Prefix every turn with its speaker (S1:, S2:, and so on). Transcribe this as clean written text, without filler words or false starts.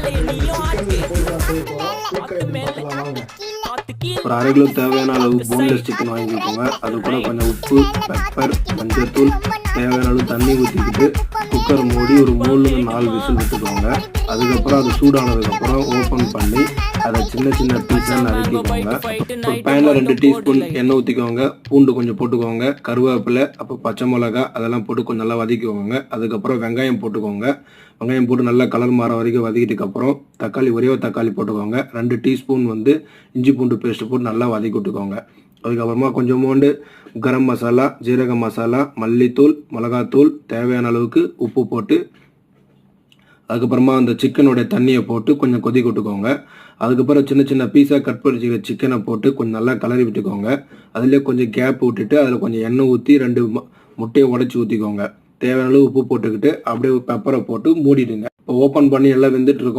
S1: ஒரு 1/2 கிலோ தேவையான அளவு போன்லெஸ் சிக்கன் வாங்கிக்கோங்க. அது கூட கொஞ்சம் உப்பு, பெப்பர், மஞ்சத்தூள், தேவையான அளவு தண்ணி ஊற்றிக்கிட்டு குக்கர் மூடி ஒரு 3-4 விசில் விட்டுக்கோங்க. அதுக்கப்புறம் அது சூடானதுக்கப்புறம் ஓப்பன் பண்ணி அதை சின்ன சின்ன பீஸாக நறுக்கிக்கோங்க. ஒரு பேனில் 2 டீஸ்பூன் எண்ணெய் ஊற்றிக்கோங்க. பூண்டு கொஞ்சம் போட்டுக்கோங்க. கருவேப்பிலை, அப்போ பச்சை மிளகா அதெல்லாம் போட்டு கொஞ்சம் நல்லா வதக்கிக்கோங்க. அதுக்கப்புறம் வெங்காயம் போட்டுக்கோங்க. வெங்காயம் போட்டு நல்லா கலர் மாற வரைக்கும் வதக்கிட்டுக்கப்புறம் தக்காளி, ஒரே ஒரு தக்காளி போட்டுக்கோங்க. 2 டீஸ்பூன் இஞ்சி பூண்டு பேஸ்ட்டு போட்டு நல்லா வதக்கி விட்டுக்கோங்க. அதுக்கப்புறமா கொஞ்சோண்டு கரம் மசாலா, ஜீரக மசாலா, மல்லித்தூள், மிளகாத்தூள், தேவையான அளவுக்கு உப்பு போட்டு அதுக்கப்புறமா அந்த சிக்கனுடைய தண்ணியை போட்டு கொஞ்சம் கொதிக்க விட்டுக்கோங்க. அதுக்கப்புறம் சின்ன சின்ன பீஸாக கட் பண்ணி வச்சுக்கிற சிக்கனை போட்டு கொஞ்சம் நல்லா கலரி விட்டுக்கோங்க. அதிலே கொஞ்சம் கேப் விட்டுட்டு அதில் கொஞ்சம் எண்ணெய் ஊற்றி 2 முட்டையை உடச்சி ஊற்றிக்கோங்க. தேவையான அளவு உப்பு போட்டுக்கிட்டு அப்படியே பெப்பரை போட்டு மூடிடுங்க. இப்போ ஓப்பன் பண்ணி எல்லாம் வெந்துட்டு இருக்கும்.